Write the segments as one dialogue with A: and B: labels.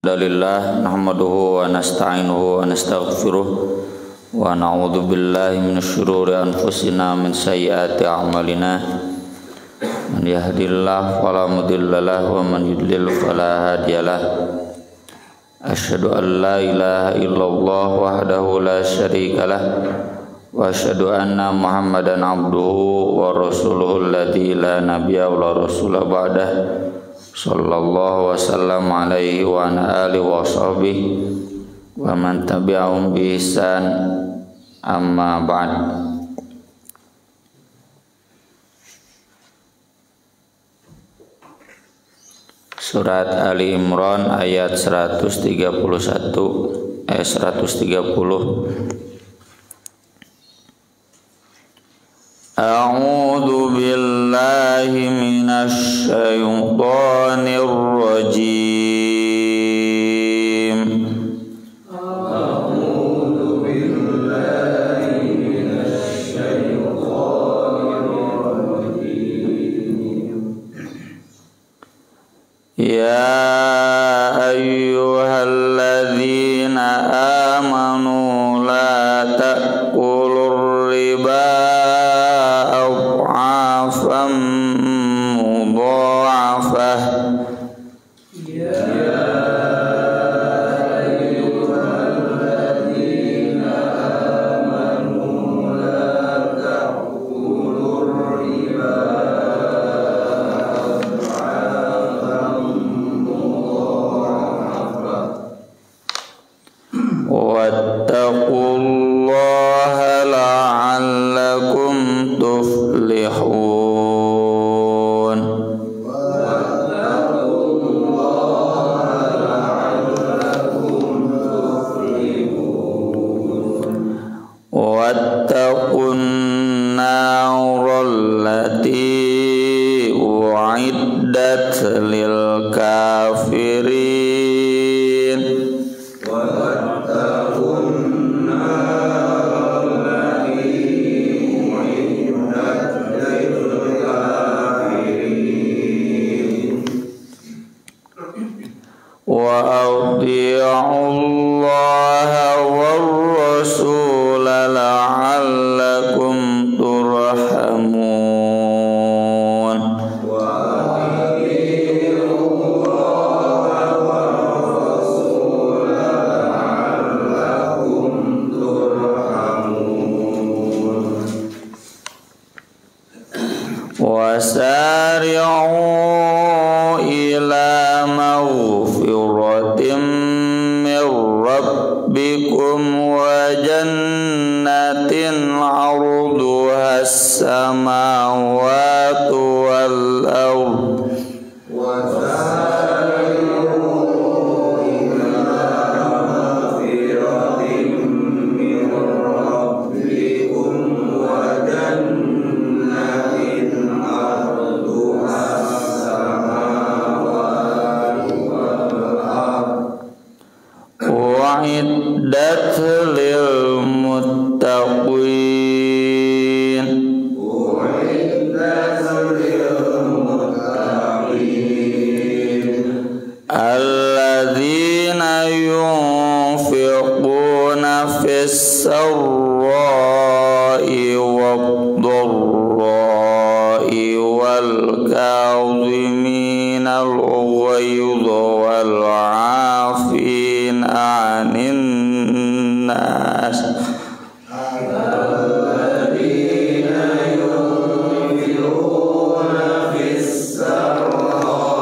A: Alhamdulillah nahmaduhu wa nasta'inuhu wa nastaghfiruh wa na'udzu billahi minasy syururi anfusina min sayyiati a'malina man yahdihillahu fala mudilla lahu wa man yudlil fala hadiyalah asyhadu an la ilaha illallah wahdahu la syarikalah wa asyhadu anna muhammadan abduhu wa rasuluhu alladzi la nabiyya wa la rasula ba'dah sallallahu wasallam alaihi wa ala alihi wa sahbihi wa man tabi'ahum bi ihsan amma ba'd. Surat Ali Imran ayat 130. A'udzu billahi minasy syaithanir rajim. A'udzu billahi minasy syaithanir rajim. Ya ayyuhalladzina amanu la ta'kulur riba mudha'afah. Ya ayyuhalladzina amanu la ta'kulur riba adha'afan mudha'afah wattaqullaha la'allakum tuflihun. Wattaqun naral lati u'iddat lil kafirin. Wattaqun naral lati u'iddat lil kafirin. Wa ati'ullaha war rasul la'allakum turhamun. Wa ati'ullaha war rasul la'allakum turhamun. Wasari'u ila maghfiratin min rabbikum wa jannatin 'arduha as-samawati wal ardh. Wasari'u ila maghfiratin min rabbikum wa jannatin 'arduha as-samawati wal ardh u'iddat lil muttaqin. U'iddat lil muttaqin alladzina yunfiquna fis sarra'i wad-dharra'i wal kadhimina al-ghayza wal 'afina 'anil nas. Alladzina yunfiquna fis sarra'i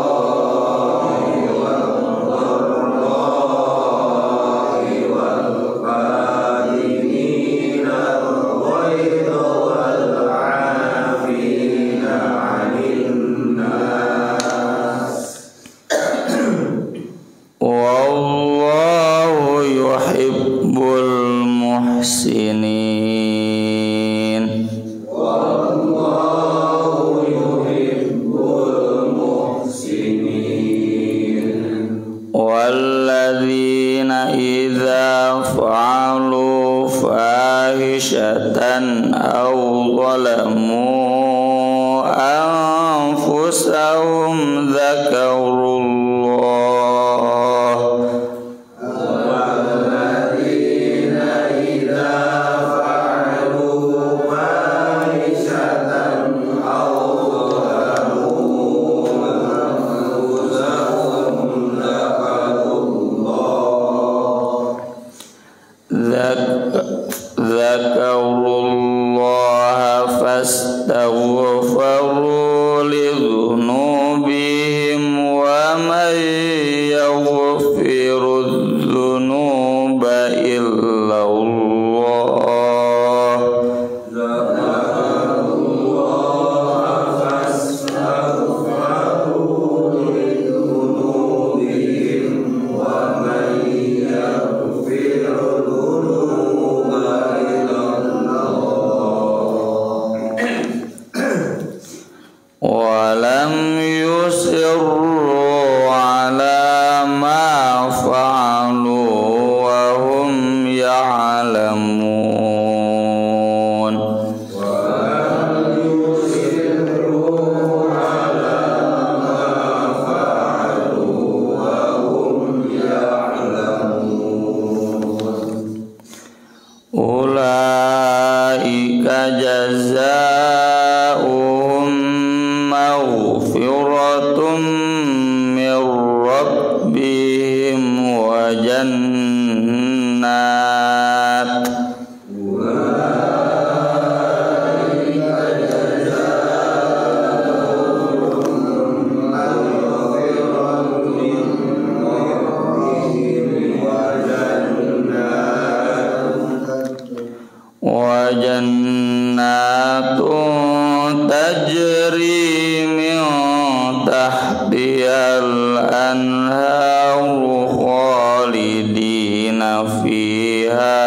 A: wad-dharra'i wal kadhimina al-ghayza wal 'afina 'anil nas. Wallahu yuhibbul muhsinin. Wallahu yuhibbul muhsinin. Walladzina idza fa'alu fahishatan aw zalamu anfusahum dzakarullah فعلوا وهم يعلمون ولم يصروا على ما فعلوا وهم يعلمون أولئك جزاؤهم مغفرة من ربهم وجنات وجنات تجري من تحتها الأنهار خالدين فيها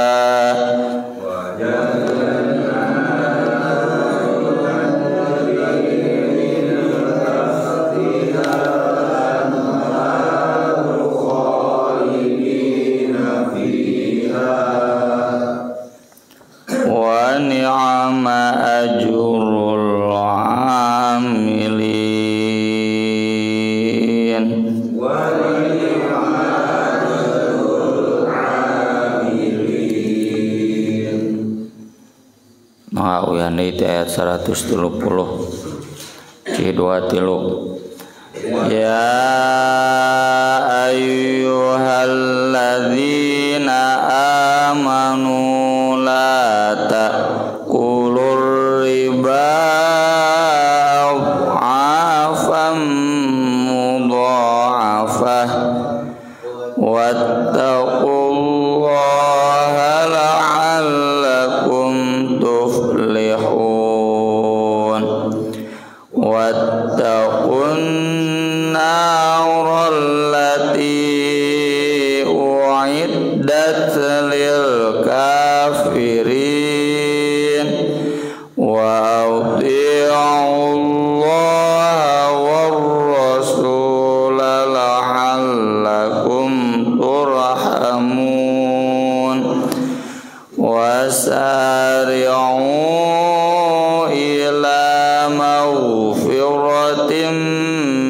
A: ونعم أجر العاملين Nah, uyane itu ayat 130 C23 Ya ayyuhalladzina amanu la ta'kulur riba adhafan mudha'afah wattaqullaha la'allakum tuflihun wattaqun nar allati u'iddat lil kafirin wa ati'ullaha war rasul la'allakum turhamun wasari'u ila maghfiratin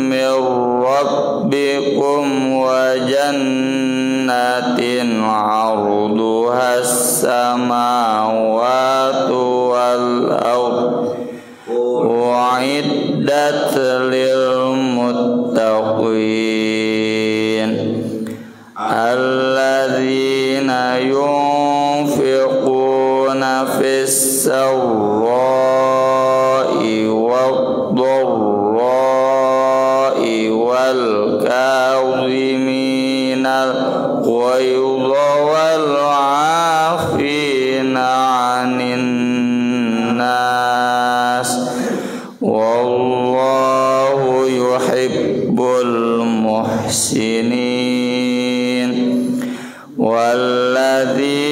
A: min rabbikum wa jannatin 'arduha as-samawati wal ardh u'iddat lil muttaqin alladzina yunfiquna fis sarra'i wad-dharra'i wal kadhiminal ghayza wal 'afina 'anil nas wallahu yuhibbul muhsinin walladzina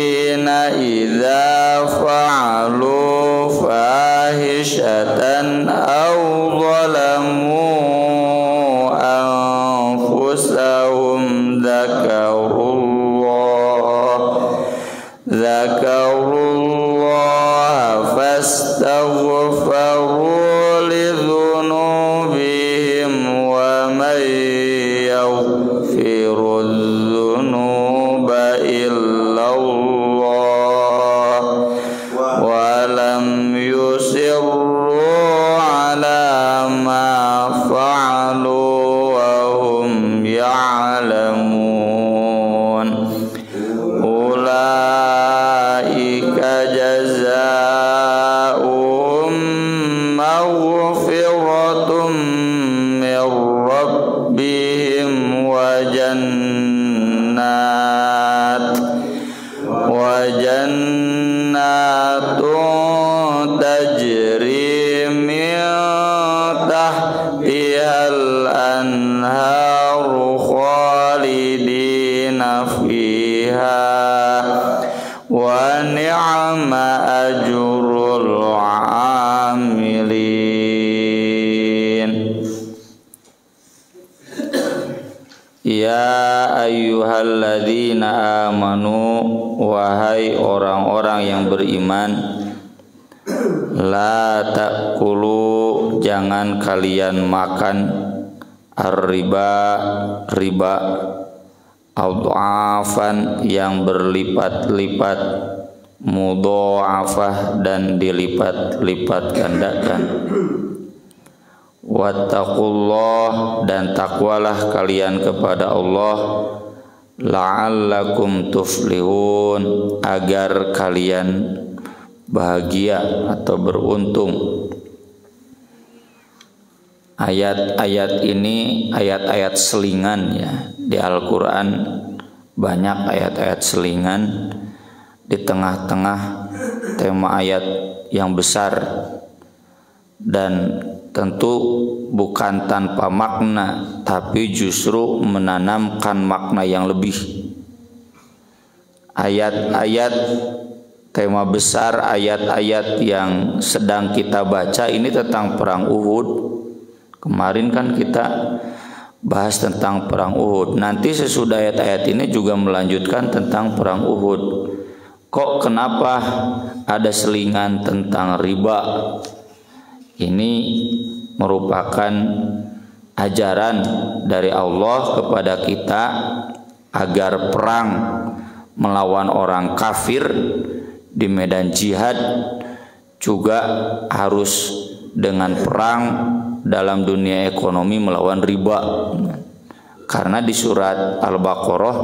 A: idza fa'alu fahishatan aw zalamu anfusahum dzakarullaha fastaghfaru lidzunubihim wa man yaghfiru dzunuba illallah wa lam yusirru ala ma fa'alu wa hum ya'lamun ulaika jazaa'uhum maghfiratun min rabbihim wa jannatun tajri min tahtihal anharu khalidina fiha wa ni'ma ajrul 'amilin Ya ayyuhalladzina amanu, wahai orang-orang yang beriman, la ta'kulu, jangan kalian makan ar-riba, riba, adhafan, yang berlipat-lipat, mudha'afah, dan dilipat-lipat gandakan. Wattaqullah, dan takwalah kalian kepada Allah, la'allakum tuflihun, agar kalian bahagia atau beruntung. Ayat-ayat ini ayat-ayat selingan ya. Di Al-Quran banyak ayat-ayat selingan di tengah-tengah tema ayat yang besar, dan tentu bukan tanpa makna, tapi justru menanamkan makna yang lebih. Ayat-ayat tema besar, ayat-ayat yang sedang kita baca ini tentang perang Uhud. Kemarin kan kita bahas tentang perang Uhud. Nanti sesudah ayat-ayat ini juga melanjutkan tentang perang Uhud. Kok kenapa ada selingan tentang riba? Ini merupakan ajaran dari Allah kepada kita agar perang melawan orang kafir di medan jihad juga harus dengan perang dalam dunia ekonomi melawan riba. Karena di surat Al-Baqarah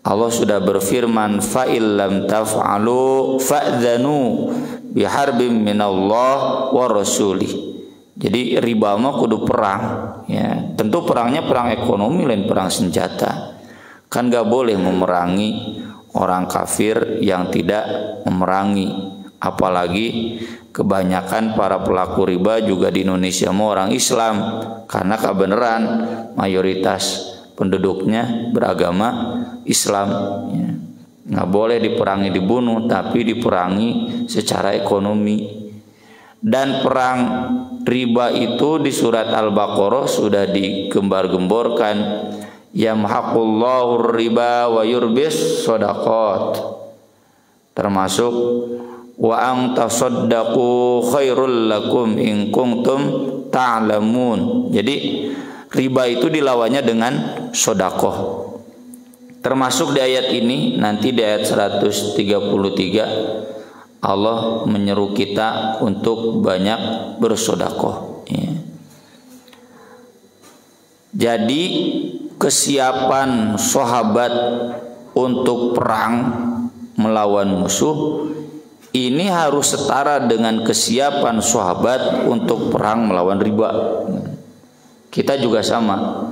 A: Allah sudah berfirman, fa illam taf'alu fa'dzanu biharbim minallah wa rasulih. Jadi riba mah kudu perang ya. Tentu perangnya perang ekonomi, lain perang senjata. Kan gak boleh memerangi orang kafir yang tidak memerangi. Apalagi kebanyakan para pelaku riba juga di Indonesia mau orang Islam, karena kebenaran mayoritas penduduknya beragama Islam ya. Nggak boleh diperangi dibunuh, tapi diperangi secara ekonomi. Dan perang riba itu di surat Al-Baqarah sudah digembar-gemborkan, yamhaqullahu riba wa yurbis shadaqat, termasuk wa ang tasaddaqu khairul lakum in kuntum ta'lamun. Jadi riba itu dilawannya dengan sedekah. Termasuk di ayat ini, nanti di ayat 133 Allah menyeru kita untuk banyak bersedekah ya. Jadi kesiapan sahabat untuk perang melawan musuh ini harus setara dengan kesiapan sahabat untuk perang melawan riba. Kita juga sama.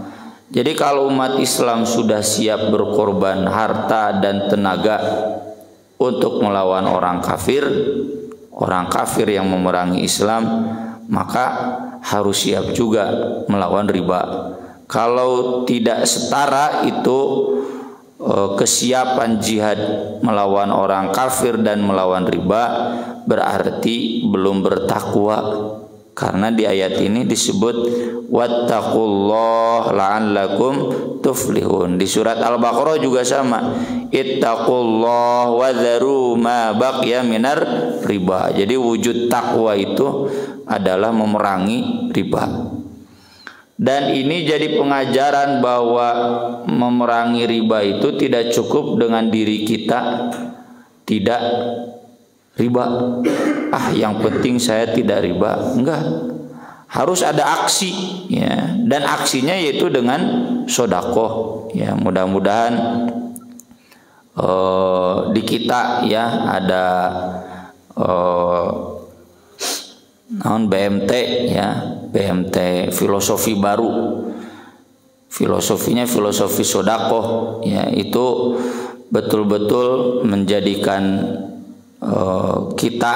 A: Jadi kalau umat Islam sudah siap berkorban harta dan tenaga untuk melawan orang kafir yang memerangi Islam, maka harus siap juga melawan riba. Kalau tidak setara itu kesiapan jihad melawan orang kafir dan melawan riba, berarti belum bertakwa. Karena di ayat ini disebut wattaqullah la'allakum tuflihun. Di surat Al-Baqarah juga sama, ittaqullah wa dharu ma baqiya minar riba. Jadi wujud takwa itu adalah memerangi riba. Dan ini jadi pengajaran bahwa memerangi riba itu tidak cukup dengan diri kita tidak riba. Yang penting saya tidak riba. Enggak. Harus ada aksi ya. Dan aksinya yaitu dengan sedekah ya. Mudah-mudahan di kita ya ada BMT ya, BMT filosofi baru. Filosofinya filosofi sedekah ya, itu betul-betul menjadikan kita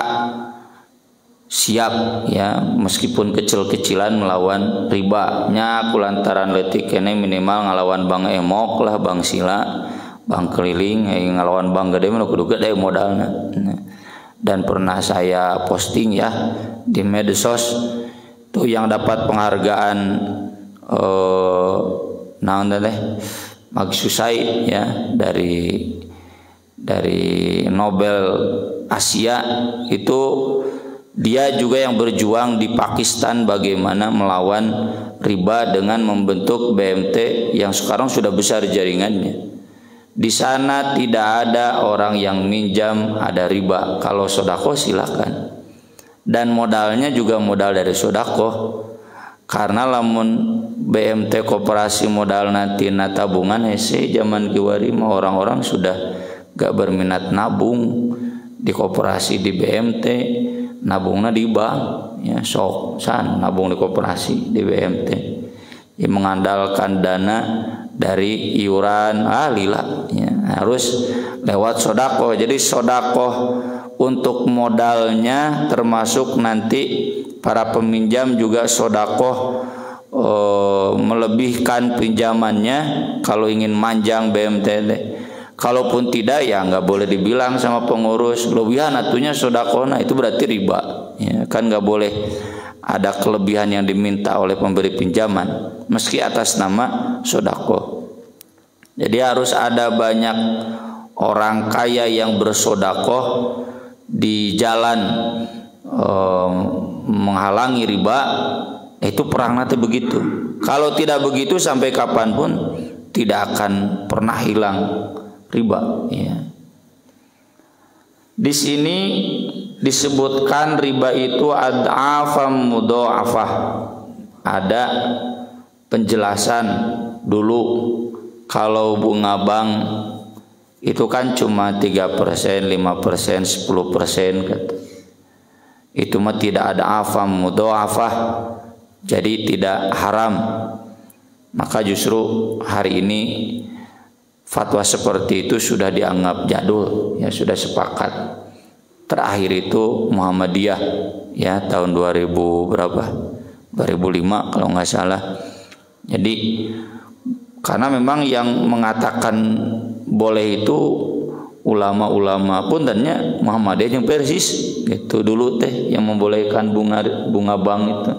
A: siap ya, meskipun kecil-kecilan melawan riba nya kulantaran leutik kene minimal ngalawan bank emok lah, bank sila, bank keliling, ngalawan bank gede mah kudu gede modalna. Dan pernah saya posting ya di medsos tuh yang dapat penghargaan Magsaysay ya dari Nobel Asia itu, dia juga yang berjuang di Pakistan bagaimana melawan riba dengan membentuk BMT yang sekarang sudah besar jaringannya. Di sana tidak ada orang yang minjam ada riba. Kalau sodako silakan. Dan modalnya juga modal dari sodako. Karena lamun BMT koperasi modal nanti tabungan hese zaman kiwari mah orang-orang sudah gak berminat nabung di koperasi di BMT, nabungnya di bank ya, sok san nabung di koperasi di BMT ya, mengandalkan dana dari iuran lila ya, harus lewat sodako. Jadi sodako untuk modalnya termasuk nanti para peminjam juga sodako melebihkan pinjamannya kalau ingin manjang BMT. Kalaupun tidak ya nggak boleh dibilang sama pengurus lebihan atunya sodakona, itu berarti riba ya, kan nggak boleh ada kelebihan yang diminta oleh pemberi pinjaman meski atas nama sodako. Jadi harus ada banyak orang kaya yang bersodako di jalan menghalangi riba. Itu perang nanti begitu. Kalau tidak begitu sampai kapanpun tidak akan pernah hilang riba ya. Di sini disebutkan riba itu ad'afam mudha'afah. Ada penjelasan dulu kalau bunga bank itu kan cuma 3%, 5%, 10% kata. Itu mah tidak ada afam mudha'afah. Jadi tidak haram. Maka justru hari ini fatwa seperti itu sudah dianggap jadul ya, sudah sepakat. Terakhir itu Muhammadiyah ya tahun 2000 berapa? 2005 kalau nggak salah. Jadi karena memang yang mengatakan boleh itu ulama-ulama pun dannya Muhammadiyah yang persis gitu dulu teh yang membolehkan bunga bank itu.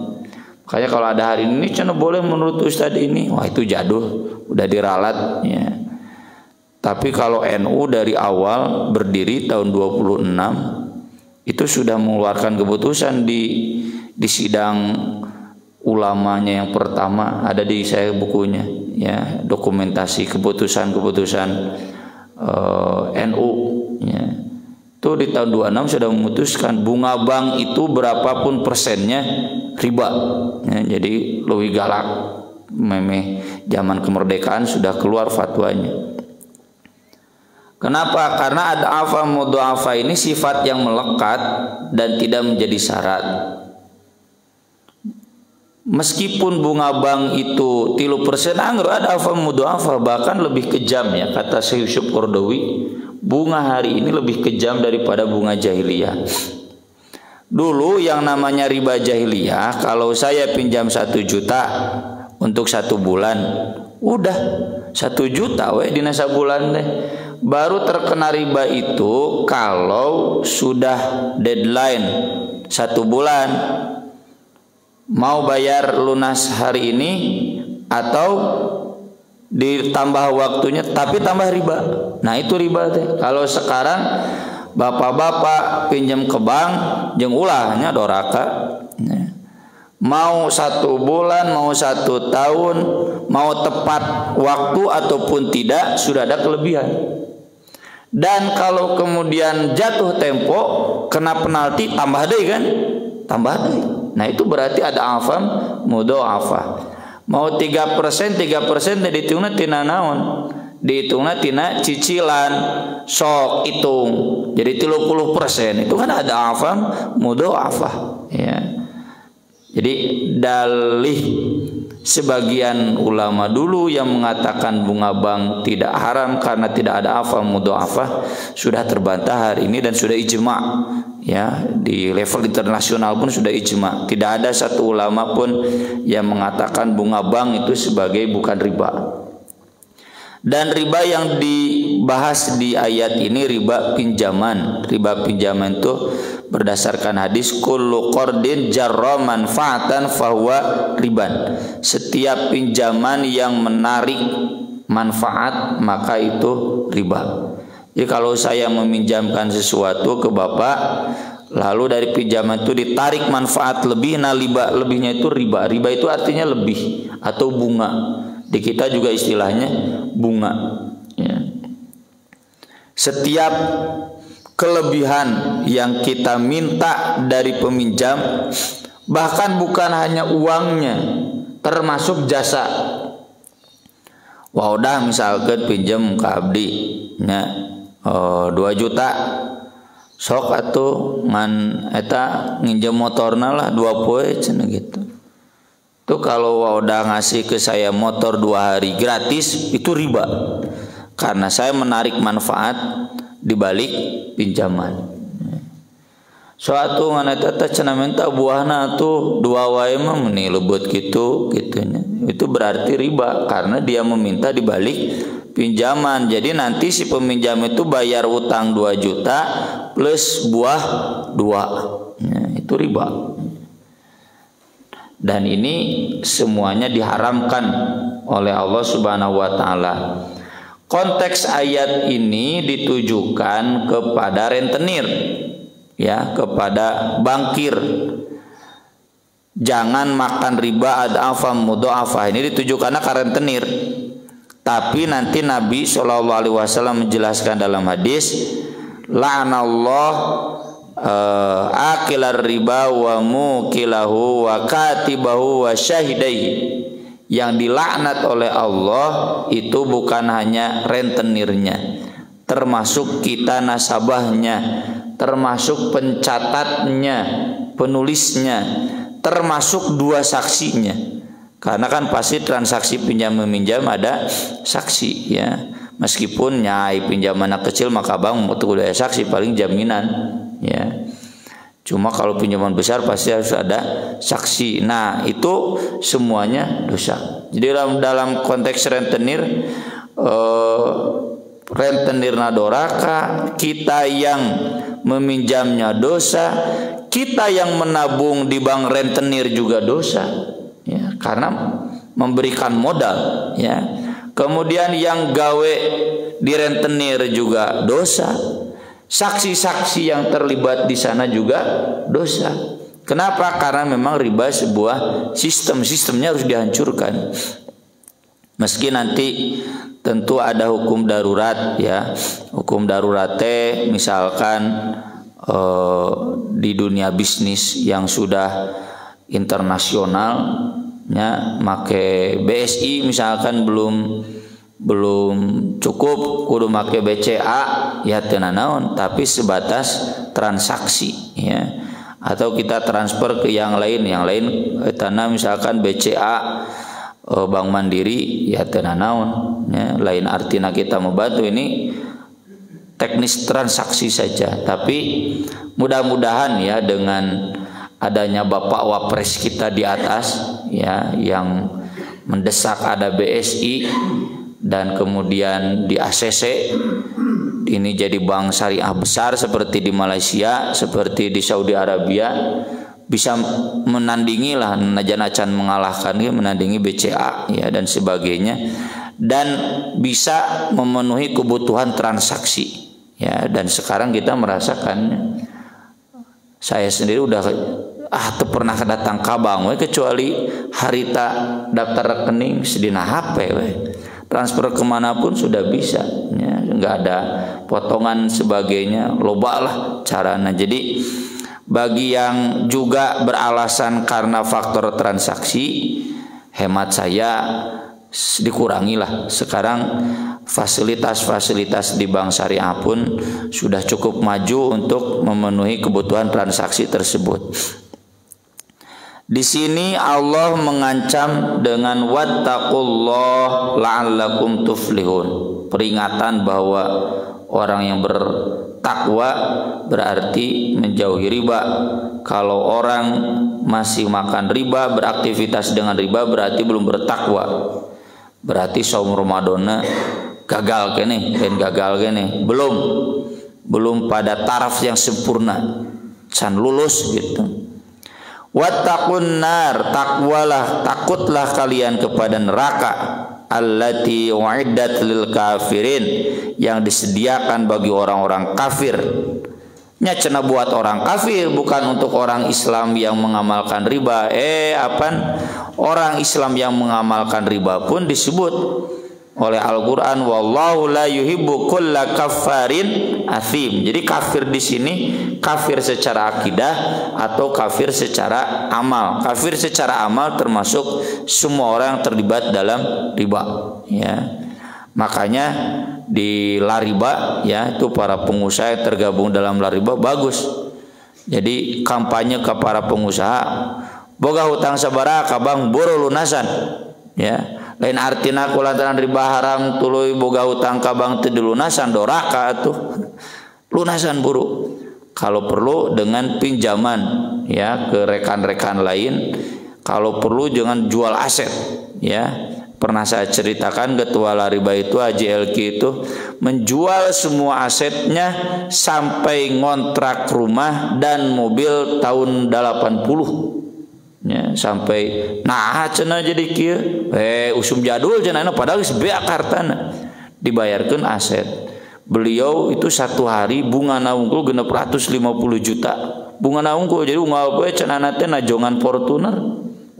A: Makanya kalau ada hari ini cina boleh menurut Ustadz ini, wah itu jadul, udah diralat ya. Tapi kalau NU dari awal berdiri tahun 26 itu sudah mengeluarkan keputusan di sidang ulamanya yang pertama, ada di saya bukunya ya, dokumentasi keputusan-keputusan NU ya. Itu di tahun 26 sudah memutuskan bunga bank itu berapapun persennya riba ya, jadi lebih galak memeh zaman kemerdekaan sudah keluar fatwanya. Kenapa? Karena ada afa mudha'afa ini sifat yang melekat dan tidak menjadi syarat. Meskipun bunga bank itu 3%, anggur ada afa mudha'afa, bahkan lebih kejam ya kata Syekh Yusuf Qaradawi. Bunga hari ini lebih kejam daripada bunga jahiliyah. Dulu yang namanya riba jahiliyah, kalau saya pinjam 1 juta untuk 1 bulan, udah 1 juta dina sabulan teh. Baru terkena riba itu kalau sudah deadline 1 bulan, mau bayar lunas hari ini atau ditambah waktunya tapi tambah riba. Nah itu riba teh. Kalau sekarang bapak-bapak pinjam ke bank jeung ulahnya doraka. Mau 1 bulan, mau 1 tahun, mau tepat waktu ataupun tidak sudah ada kelebihan. Dan kalau kemudian jatuh tempo kena penalti tambah deui kan? Tambah deui. Nah itu berarti ada afam mudha'afah. Mau 3% dihitungna tina naon? Dihitungna tina cicilan. Sok hitung. Jadi 30% itu kan ada afam mudha'afah ya. Jadi dalih sebagian ulama dulu yang mengatakan bunga bank tidak haram karena tidak ada afam mudha'afah sudah terbantah hari ini dan sudah ijma ya, di level internasional pun sudah ijma. Tidak ada satu ulama pun yang mengatakan bunga bank itu sebagai bukan riba. Dan riba yang dibahas di ayat ini riba pinjaman. Riba pinjaman itu berdasarkan hadis kullu qardin jarra manfaatan fahuwa riban. Setiap pinjaman yang menarik manfaat, maka itu riba. Jadi kalau saya meminjamkan sesuatu ke Bapak, lalu dari pinjaman itu ditarik manfaat lebih, nah lebihnya itu riba. Riba itu artinya lebih atau bunga. Di kita juga istilahnya bunga. Ya. Setiap kelebihan yang kita minta dari peminjam, bahkan bukan hanya uangnya, termasuk jasa. Wah udah misalkan pinjam ke abdi nya 2 juta, sok atuh ngan eta nginjem motorna lah 2 poe cenah gitu. Tuh kalau udah ngasih ke saya motor 2 hari gratis, itu riba. Karena saya menarik manfaat di balik pinjaman. Suatu ngan eta teh cenah minta buahna tuh 2 wae mah meuni leubeut kitu kitunya. Itu berarti riba karena dia meminta di balik pinjaman. Jadi nanti si peminjam itu bayar utang 2 juta plus buah 2. Ya, itu riba. Dan ini semuanya diharamkan oleh Allah Subhanahu wa taala. Konteks ayat ini ditujukan kepada rentenir, ya, kepada bankir. Jangan makan riba ad'afam mudha'afah. Ini ditujukan ke rentenir. Tapi nanti Nabi SAW menjelaskan dalam hadis, la'anallah akilar riba wa mukilahu wa katibahu wa syahidaihi. Yang dilaknat oleh Allah itu bukan hanya rentenirnya, termasuk kita nasabahnya, termasuk pencatatnya, penulisnya, termasuk 2 saksinya. Karena kan pasti transaksi pinjam meminjam ada saksi, ya. Meskipun nyai pinjaman kecil maka bank butuh daya saksi paling jaminan, ya. Cuma kalau pinjaman besar pasti harus ada saksi. Nah, itu semuanya dosa. Jadi dalam konteks rentenir, rentenirna doraka, kita yang meminjamnya dosa, kita yang menabung di bank rentenir juga dosa, ya, karena memberikan modal, ya. Kemudian yang gawe di rentenir juga dosa. Saksi-saksi yang terlibat di sana juga dosa. Kenapa? Karena memang riba sebuah sistemnya harus dihancurkan. Meski nanti tentu ada hukum darurat, ya. Hukum darurat misalkan di dunia bisnis yang sudah internasional, ya, make BSI misalkan belum cukup kudu make BCA, ya teu naon, tapi sebatas transaksi, ya. Atau kita transfer ke yang lain tanah misalkan BCA Bank Mandiri, ya teu naon, ya. Lain artinya kita membantu, ini teknis transaksi saja. Tapi mudah-mudahan, ya, dengan adanya Bapak Wapres kita di atas, ya, yang mendesak ada BSI dan kemudian di ACC ini jadi bank syariah besar seperti di Malaysia, seperti di Saudi Arabia, bisa menandingi lah, najan acan mengalahkan, menandingi BCA, ya, dan sebagainya, dan bisa memenuhi kebutuhan transaksi, ya. Dan sekarang kita merasakan, saya sendiri udah tuh pernah kedatang ka bank we, kecuali harita daftar rekening sedina HP we. Transfer kemanapun sudah bisa, ya, nggak ada potongan sebagainya, loba lah caranya. Jadi bagi yang juga beralasan karena faktor transaksi, hemat saya dikurangilah. Sekarang fasilitas-fasilitas di bank syariah pun sudah cukup maju untuk memenuhi kebutuhan transaksi tersebut. Di sini Allah mengancam dengan wattaqullah la'allakum tuflihun. Peringatan bahwa orang yang bertakwa berarti menjauhi riba. Kalau orang masih makan riba, beraktivitas dengan riba, berarti belum bertakwa. Berarti saum Ramadan gagal kene, belum pada taraf yang sempurna, can lulus gitu. Wattaqun nar, takwalah, takutlah kalian kepada neraka. allati uiddat lil kafirin, yang disediakan bagi orang-orang kafir. Nya cenah buat orang kafir, bukan untuk orang Islam yang mengamalkan riba. Orang Islam yang mengamalkan riba pun disebut oleh Al-Qur'an, wallahu la yuhibbu kulla kaffarin athim. Jadi kafir di sini kafir secara akidah atau kafir secara amal. Kafir secara amal termasuk semua orang yang terlibat dalam riba, ya. Makanya di lariba, ya, itu para pengusaha yang tergabung dalam lariba bagus. Jadi kampanye ke para pengusaha, boga hutang sabaraha kabang boro lunasan, ya. Lain artina kulantaran riba haram tuluy boga hutang kabang teu dilunasan doraka atuh. Lunasan buru. Kalau perlu dengan pinjaman, ya, ke rekan-rekan lain. Kalau perlu jangan jual aset, ya. Pernah saya ceritakan ketua lariba itu Haji Elki itu menjual semua asetnya sampai ngontrak rumah dan mobil tahun 80. Ya, sampai nah cenah jadi kieu usum jadul cenah padahal geus beak hartana dibayarkeun aset. Beliau itu satu hari bunga naungkul 650 juta bunga naungkul, jadi unggal poe cenah teh najongan Fortuner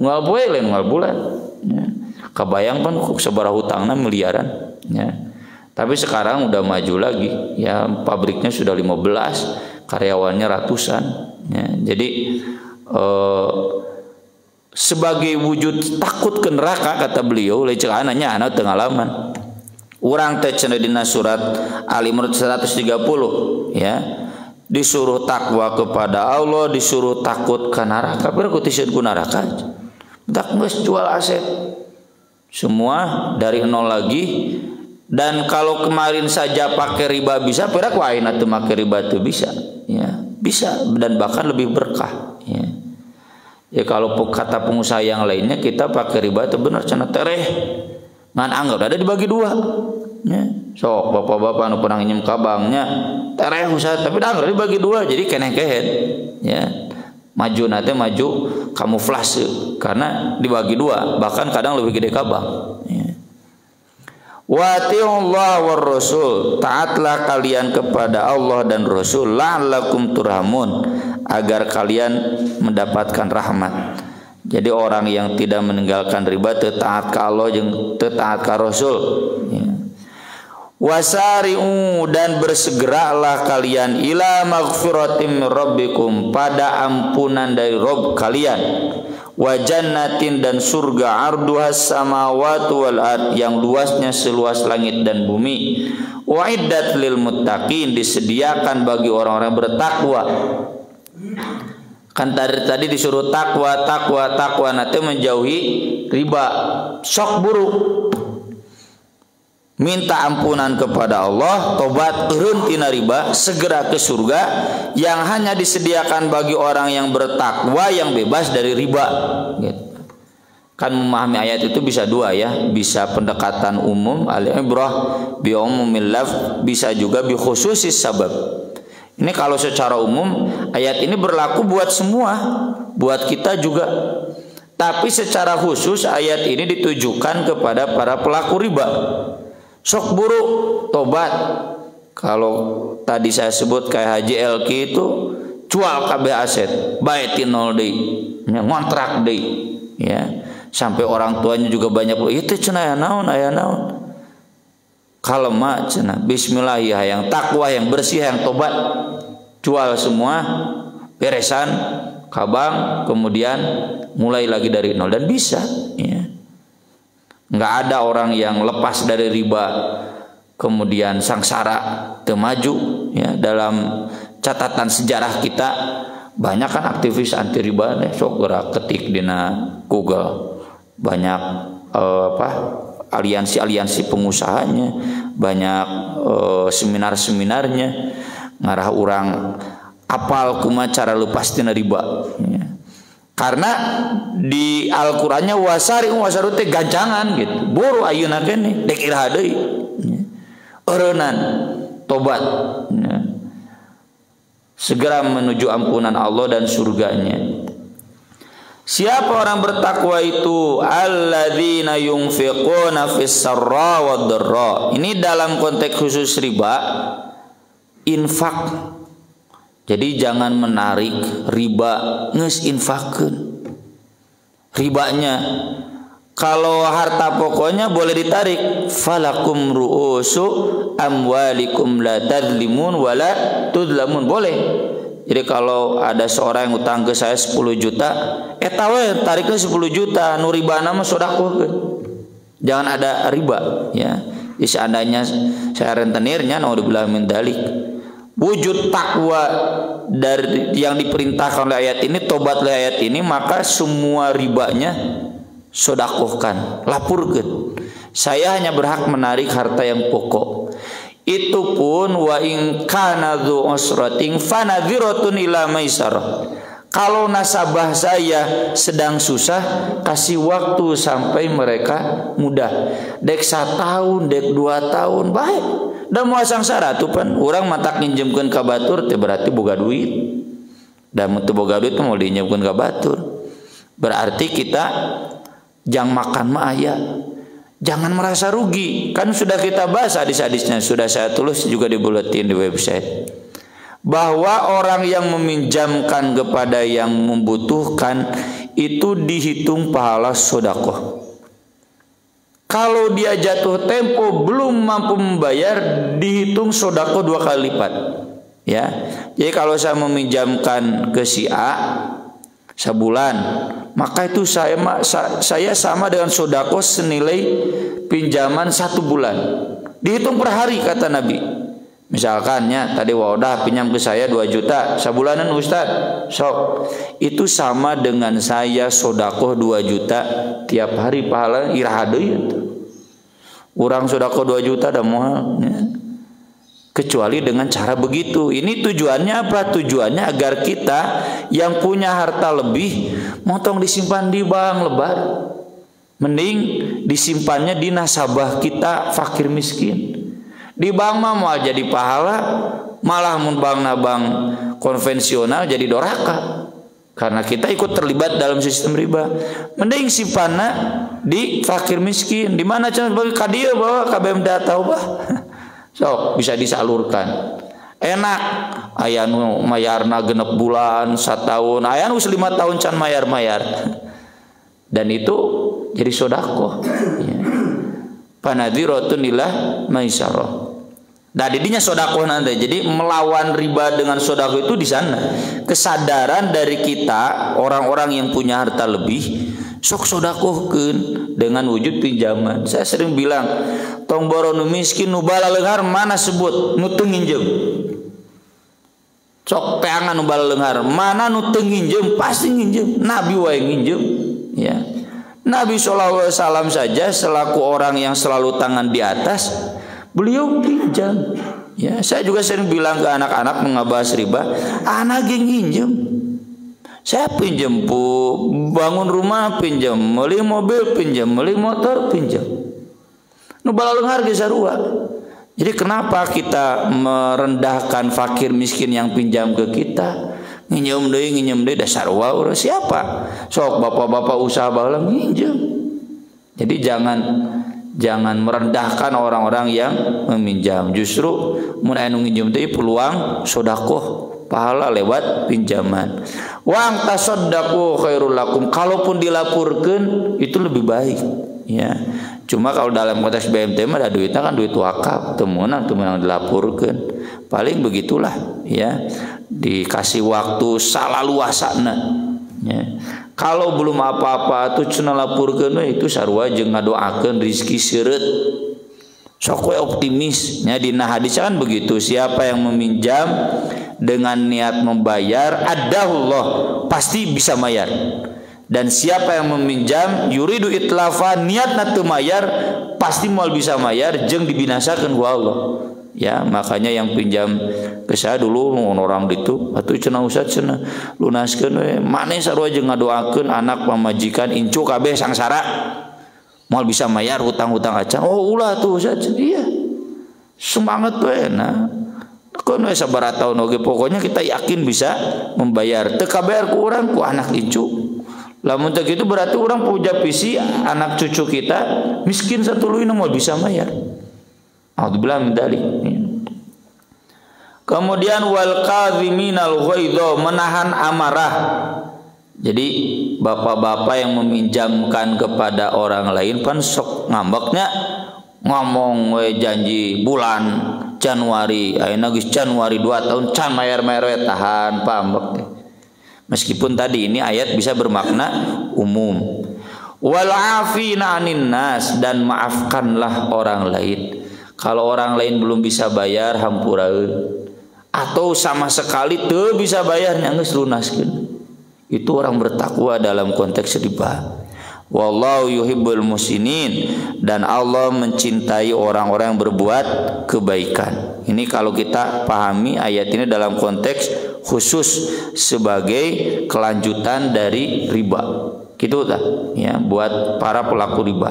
A: unggal poe lain unggal bulan, ya. Kebayang pan sabaraha hutangna miliaran, ya. Tapi sekarang udah maju lagi, ya, pabriknya sudah 15, karyawannya ratusan, ya. Jadi sebagai wujud takut ke neraka kata beliau, lecek anaknya anak pengalaman. Urang teh cenah dina surat Al-Imran 130, ya. Disuruh takwa kepada Allah, disuruh takut ke neraka. Berarti tisieun ku neraka. Tak geus jual aset. Semua dari nol lagi. Dan kalau kemarin saja pakai riba bisa, perak wae teu make riba teu bisa, ya. Bisa dan bahkan lebih berkah, ya. Ya kalau kata pengusaha yang lainnya kita pakai riba itu benar cenah tereh ngan anggar ada dibagi dua, ya. Sok bapak-bapak anu pernah nginjem kabangnya tereh usaha tapi anggar dibagi dua jadi keneh-keneh, ya. Maju nate maju kamuflase karena dibagi dua, bahkan kadang lebih gede kabang, ya. Wa atiullah war rasul, taatlah kalian kepada Allah dan Rasul, la'allakum turhamun, agar kalian mendapatkan rahmat. Jadi orang yang tidak meninggalkan riba teu taat ka Allah jeung teu taat ka Rasul, ya. Wasari'u, dan bersegeralah kalian ila maghfiratim rabbikum, pada ampunan dari Rabb kalian, wa jannatin, dan surga arduhas samawati wal ard, yang luasnya seluas langit dan bumi, wa iddat lil muttaqin, disediakan bagi orang-orang bertakwa. Kan tadi disuruh takwa nanti menjauhi riba. Sok buru minta ampunan kepada Allah, tobat eureun tina riba, segera ke surga yang hanya disediakan bagi orang yang bertakwa yang bebas dari riba, gitu. Kan memahami ayat itu bisa dua, ya, bisa pendekatan umum al-ibrah bi umumil lafz, bisa juga bi khususis sabab. Ini kalau secara umum ayat ini berlaku buat semua, buat kita juga. Tapi secara khusus ayat ini ditujukan kepada para pelaku riba. Sok buru tobat. Kalau tadi saya sebut kayak Haji Elki itu jual kabeh aset, bae ti nol deui, ngontrak deui, ya. Sampai orang tuanya juga banyak, itu cenah aya naon. Kalema cenah bismillah, ya, yang takwa, yang bersih, yang tobat. Jual semua, beresan kabang, kemudian mulai lagi dari nol, dan bisa, ya. Nggak ada orang yang lepas dari riba kemudian sangsara teu maju, ya. Dalam catatan sejarah kita banyak kan aktivis anti riba, sok gerak ketik dina Google, banyak aliansi pengusahannya, banyak seminar-seminarnya, ngarah orang apal kumaha cara lepas tina riba, ya. Karena di Al-Qur'annya wasaru teh gancangan gitu. Buru ayeuna keneh dek iraha deui. Eureunnan tobat, ya. Segera menuju ampunan Allah dan surganya. Siapa orang bertakwa itu? Alladzina yunfiquna fis sarra wad dharra. Ini dalam konteks khusus riba, infak. Jadi jangan menarik riba geus infakkeun. Ribanya kalau harta pokoknya boleh ditarik. Falakum ru'usu amwalikum la tadlimun wa la tudlamun. Boleh. Jadi kalau ada seorang yang utang ke saya 10 juta, tahu tariknya 10 juta, nu ribana mah sedekahkeun. Jangan ada riba, ya. Jadi seandainya saya rentenirnya naudzubillah min dzalik. Wujud takwa dari yang diperintahkan oleh ayat ini, tobat oleh ayat ini, maka semua ribanya sedekahkan, lapurkeun. Saya hanya berhak menarik harta yang pokok. Itu pun wa in kana dzu usratin fanadhiratun ila maisarah. Kalau nasabah saya sedang susah, kasih waktu sampai mereka mudah. Dek 1 tahun, dek 2 tahun, baik. Da moal sangsara atupan urang matak nginjemkeun ka batur teh berarti boga duit. Da mun teu boga duit mau dinjemkeun ka batur. Berarti kita jang makan mah aya. Jangan merasa rugi. Kan sudah kita bahas hadis-hadisnya, sudah saya tulis juga di buletin di website. Bahwa orang yang meminjamkan kepada yang membutuhkan itu dihitung pahala sedekah. Kalau dia jatuh tempo belum mampu membayar, dihitung sedekah 2 kali lipat. Ya. Jadi kalau saya meminjamkan ke si A sebulan, maka itu saya sama dengan sedekah senilai pinjaman 1 bulan. Dihitung per hari kata Nabi. Misalkannya tadi wadah pinjam ke saya 2 juta sebulanan Ustaz. Sok. Itu sama dengan saya sedekah 2 juta tiap hari pahala iraha deui itu. Urang sedekah 2 juta da moal ya. Kecuali dengan cara begitu. Ini tujuannya apa? Tujuannya agar kita yang punya harta lebih motong disimpan di bank lebar. Mending disimpannya di nasabah kita fakir miskin. Di bank mah mau jadi pahala, malah mun bank konvensional jadi doraka. Karena kita ikut terlibat dalam sistem riba. Mending simpanna di fakir miskin. Di mana cara bagi kadieu bawa KBM tahu bah. So, bisa disalurkan. Enak. Aya nu mayarna 6 bulan, 1 tahun, aya nu 5 tahun can mayar-mayar. Dan itu jadi sedekah. Ya. Panadhiratun ila maisarah. Nah, didinya sedekah nanti. Jadi melawan riba dengan sedekah itu di sana. Kesadaran dari kita orang-orang yang punya harta lebih, sok sedekahkeun dengan wujud pinjaman. Saya sering bilang, tong boro nu miskin nu bala leunghar mana sebut nu teu nginjem. Sok peangan nu bala leunghar, mana nu teu nginjem pasti nginjem. Nabi wae nginjem, ya. Nabi sallallahu alaihi wasallam saja selaku orang yang selalu tangan di atas, beliau pinjam. Ya, saya juga sering bilang ke anak-anak mengabas riba, anak ge nginjem. Saya pinjam bangun rumah pinjam, beli mobil pinjam, beli motor pinjam. Nu bala leunghar ge sarua. Jadi kenapa kita merendahkan fakir miskin yang pinjam ke kita? Nginjem deui dasar sarua urang siapa? Sok bapak-bapak usaha baheula nginjem. Jadi jangan merendahkan orang-orang yang meminjam. Justru mun anu nginjem teh peluang sedekah pahala lewat pinjaman. Wa tasaddaqu khairul lakum. Kalaupun dilapurkeun itu lebih baik, ya. Cuma kalau dalam konteks BMT mah ada duitnya kan duit wakaf, teu meunang dilapurkeun. Paling begitulah, ya. Dikasih waktu salaluasana, ya. Kalau belum apa-apa tuh cenah lapurkeun itu sarua jeung ngadoakeun rezeki seureut. Sok we optimis nya dina hadis kan begitu, siapa yang meminjam dengan niat membayar adahullah pasti bisa bayar. Dan siapa yang meminjam yuridu itlafa niatna teu mayar pasti moal bisa mayar jeung dibinasakeun ku Allah. Ya, makanya yang pinjam ke saya dulu orang itu atuh cenah Ustaz cenah lunaskeun we maneh sarua jeung ngadoakeun anak pamajikan incu kabeh sangsara moal bisa mayar hutang-hutang acan. Oh ulah tuh Ustaz. Iya. Semangat we nah. Kon we sabaraha taun oge pokoknya kita yakin bisa membayar. Teu kabayar ku urang ku anak incu. Lamun teu kitu berarti orang puja PC anak cucu kita miskin satuluy mau bisa bayar. A'udzubillahi min dzalik. Kemudian wal kadhiminal ghaidha, menahan amarah. Jadi bapak-bapak yang meminjamkan kepada orang lain pan sok ngambeknya ngomong we janji bulan Januari, ayeuna geus Januari 2 tahun can mayar-mayar we tahan pambek. Meskipun tadi ini ayat bisa bermakna umum. Wal afina 'anin nas, dan maafkanlah orang lain. Kalau orang lain belum bisa bayar hampuraeun, atau sama sekali teu bisa bayarnya geus lunaskeun. Itu orang bertakwa dalam konteks riba. Wallahu yuhibbul muhsinin, dan Allah mencintai orang-orang yang berbuat kebaikan. Ini kalau kita pahami ayat ini dalam konteks khusus sebagai kelanjutan dari riba. Gitu tak? Ya, buat para pelaku riba.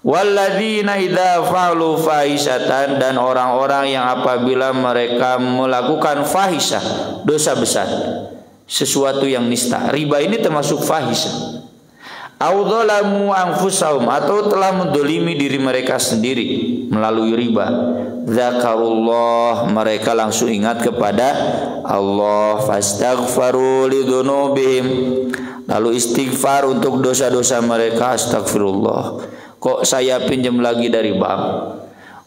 A: Walladzina idza fa'alu fahisatan, dan orang-orang yang apabila mereka melakukan fahisyah, dosa besar, sesuatu yang nista. Riba ini termasuk fahisyah. Au dzalamu anfusahum, atau telah mendolimi diri mereka sendiri melalui riba. Zakarullah, mereka langsung ingat kepada Allah. Fastaghfaru lidzunubihim, lalu istighfar untuk dosa-dosa mereka. Astagfirullah, kok saya pinjam lagi dari bank?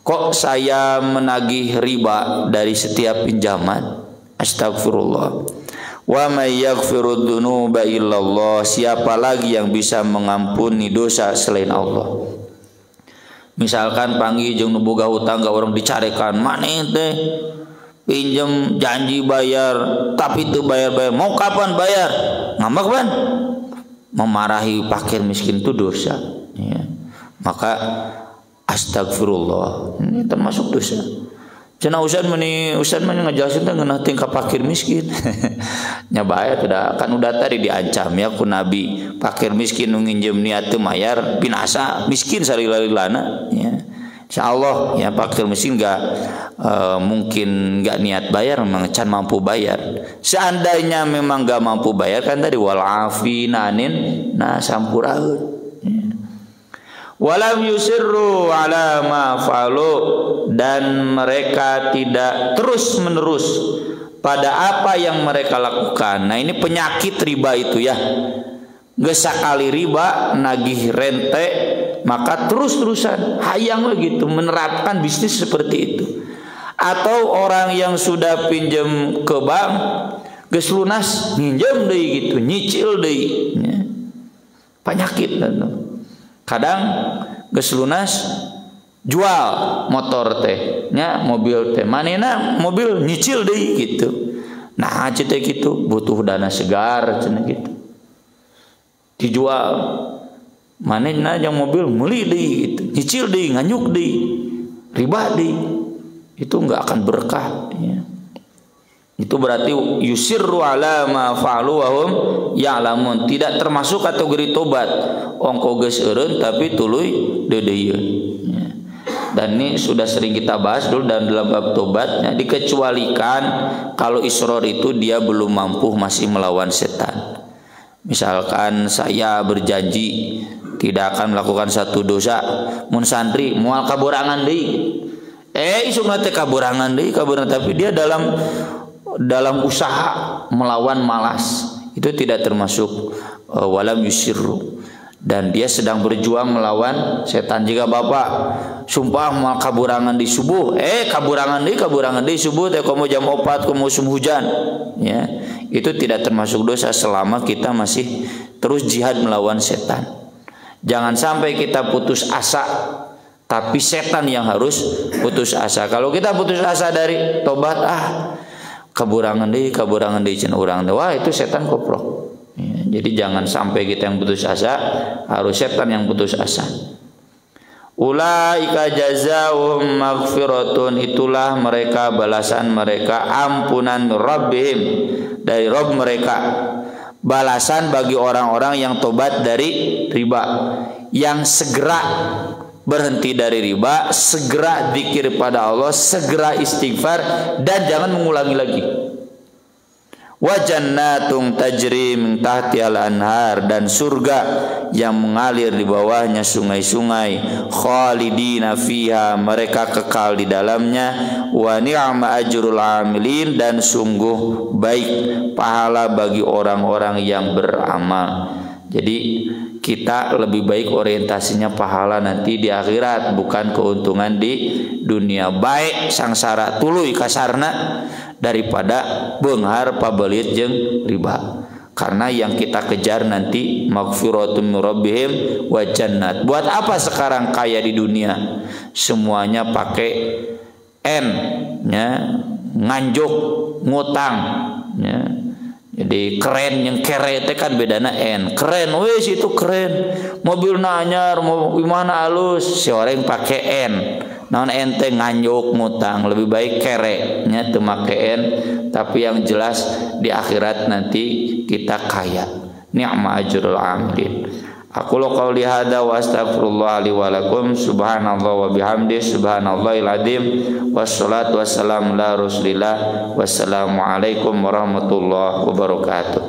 A: Kok saya menagih riba dari setiap pinjaman? Astagfirullah. Wa may yaghfiru dzunuba illallah, siapa lagi yang bisa mengampuni dosa selain Allah? Misalkan panggil jeung nu boga hutang ka urang dicarekan, maneh teh pinjem janji bayar tapi teu bayar-bayar, mau kapan bayar? Ngambek ban. Memarahi fakir miskin itu dosa, ya. Maka astagfirullah, ini termasuk dosa. Cenah Ustaz meni ngajelasin teh ngeunah tingkah fakir miskin. Nya bahaya tidak, kan udah tadi diancam ya ku Nabi, fakir miskin nu nginjem niat teu mayar binasa, miskin salila-lilana ya. Insyaallah ya fakir miskin mungkin enggak niat bayar, memang can mampu bayar. Seandainya memang enggak mampu bayar kan tadi wal afina anin sampuraeun. Walam yusirru ala ma fa'alu, dan mereka tidak terus menerus pada apa yang mereka lakukan. Nah, ini penyakit riba itu ya. Geus sakali riba nagih rente, maka terus-terusan hayang begitu menerapkan bisnis seperti itu. Atau orang yang sudah pinjam ke bank geus lunas minjem deui gitu, nyicil deui. Penyakit itu. Kadang geus lunas jual motor teh nya, mobil teh manehna mobil nyicil deui gitu. Nah teh gitu butuh dana segar cenah gitu, dijual manehna yang mobil meuli deui gitu, nyicil deui, nganyuk deui, riba deui, itu enggak akan berkah ya. Itu berarti yusirru ala ma fa'alu wa hum ya'lamun, tidak termasuk kategori tobat. Ongko geus eureun tapi tuluy deudeuyeun ya. Dan ini sudah sering kita bahas dulu dalam bab tobatnya, dikecualikan kalau israr itu dia belum mampu masih melawan setan. Misalkan saya berjanji tidak akan melakukan satu dosa, mun santri moal kaburangan deui. Isukna teh kaburangan deui, tapi dia dalam usaha melawan malas, itu tidak termasuk walam yusirru, dan dia sedang berjuang melawan setan. Jika bapak sumpah mau kaburangan di subuh, kaburangan di subuh teh komo jam 4 komo musim hujan ya, itu tidak termasuk dosa selama kita masih terus jihad melawan setan. Jangan sampai kita putus asa tapi setan yang harus putus asa. Kalau kita putus asa dari tobat, kaburangan deui cenah urang teh, wah itu setan koprok ya. Jadi jangan sampai kita yang putus asa, harus setan yang putus asa. Ulaika jazaa'uhum maghfiratun, itulah mereka balasan mereka ampunan rabbihim, dari Rabb mereka. Balasan bagi orang-orang yang tobat dari riba, yang segera berhenti dari riba, segera zikir pada Allah, segera istighfar, dan jangan mengulangi lagi. wa jannatung tajri min tahtihal anhar, dan surga yang mengalir di bawahnya sungai-sungai, khalidina fiha, mereka kekal di dalamnya, wa ni'ma ajrul amilin, dan sungguh baik pahala bagi orang-orang yang beramal. Jadi kita lebih baik orientasinya pahala nanti di akhirat, bukan keuntungan di dunia. Baik sangsara tuluy kasarna daripada beunghar pabelit jeung riba. Karena yang kita kejar nanti maghfiratun min rabbihim wa jannat. Buat apa sekarang kaya di dunia? Semuanya pakai N nya, nganjuk, ngutang ya. Jadi keren yang kere teh kan bedana N. Keren wes itu keren. Mobilna anyar, mau gimana halus, si orang pakai N. Naon ente nganjuk ngutang, lebih baik kere nya teu make N, tapi yang jelas di akhirat nanti kita kaya. Ni'ma ajrul amilin. Aku qouli hada wa astaghfirullah li wa lakum, subhanallah wa bihamdi, subhanallahil azim, wassalatu wassalamu ala rasulillah, wassalamu alaikum warahmatullahi wabarakatuh.